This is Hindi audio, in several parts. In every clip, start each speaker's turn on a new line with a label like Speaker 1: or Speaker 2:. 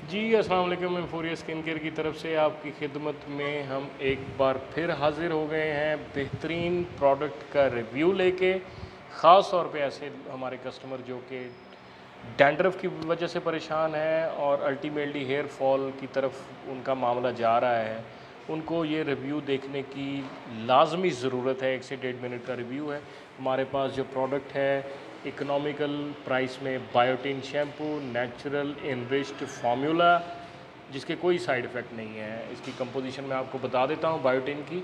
Speaker 1: जी, अस्सलाम वालेकुम। एम्फोरिया स्किन केयर की तरफ से आपकी खिदमत में हम एक बार फिर हाज़िर हो गए हैं बेहतरीन प्रोडक्ट का रिव्यू लेके। ख़ास तौर पे ऐसे हमारे कस्टमर जो कि डैंड्रफ की वजह से परेशान हैं और अल्टीमेटली हेयर फॉल की तरफ उनका मामला जा रहा है, उनको ये रिव्यू देखने की लाज़मी ज़रूरत है। 1 से 1.5 मिनट का रिव्यू है। हमारे पास जो प्रोडक्ट है इकोनॉमिकल प्राइस में biotin shampoo, natural enriched formula, जिसके कोई साइड इफ़ेक्ट नहीं है। इसकी कंपोजिशन मैं आपको बता देता हूँ बायोटिन की।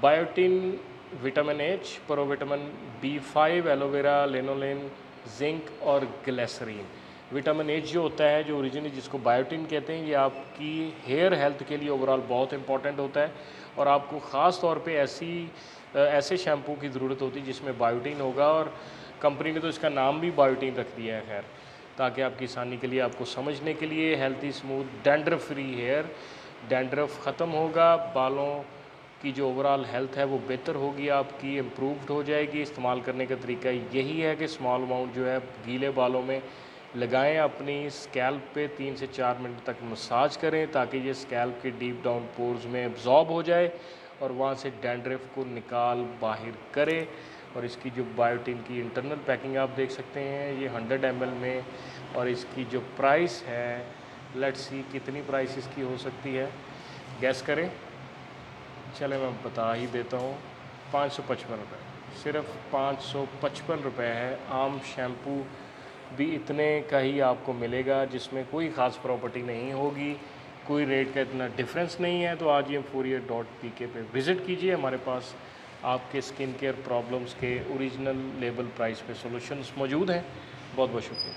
Speaker 1: Biotin vitamin H, provitamin B five, aloe vera, linolene, zinc और ग्लिसरीन। विटामिन एच जो होता है, जो ओरिजिनली जिसको बायोटिन कहते हैं, ये आपकी हेयर हेल्थ के लिए ओवरऑल बहुत इंपॉर्टेंट होता है और आपको ख़ास तौर पे ऐसे शैम्पू की ज़रूरत होती है जिसमें बायोटिन होगा। और कंपनी ने तो इसका नाम भी बायोटिन रख दिया है, खैर, ताकि आपकी आसानी के लिए, आपको समझने के लिए। Healthy smooth dandruff free hair, dandruff ख़त्म होगा, बालों की जो ओवरऑल हेल्थ है वो बेहतर होगी, आपकी इम्प्रूव्ड हो जाएगी। इस्तेमाल करने का तरीका यही है कि स्मॉल अमाउंट जो है गीले बालों में लगाएं, अपनी स्कैल्प पे 3 से 4 मिनट तक मसाज करें ताकि ये स्कैल्प के डीप डाउन पोर्स में एब्जॉर्ब हो जाए और वहाँ से डैंड्रफ को निकाल बाहर करे। और इसकी जो बायोटिन की इंटरनल पैकिंग आप देख सकते हैं, ये 100 ml में, और इसकी जो प्राइस है, लेट्स सी कितनी प्राइस इसकी हो सकती है, गैस करें। चले मैं बता ही देता हूँ, 555 रुपये, सिर्फ 555 रुपये है। आम शैम्पू भी इतने का ही आपको मिलेगा, जिसमें कोई ख़ास प्रॉपर्टी नहीं होगी, कोई रेट का इतना डिफरेंस नहीं है। तो आज ये fourier.pk पे विज़िट कीजिए। हमारे पास आपके स्किन केयर प्रॉब्लम्स के ओरिजिनल लेबल प्राइस पे सॉल्यूशंस मौजूद हैं। बहुत बहुत शुक्रिया।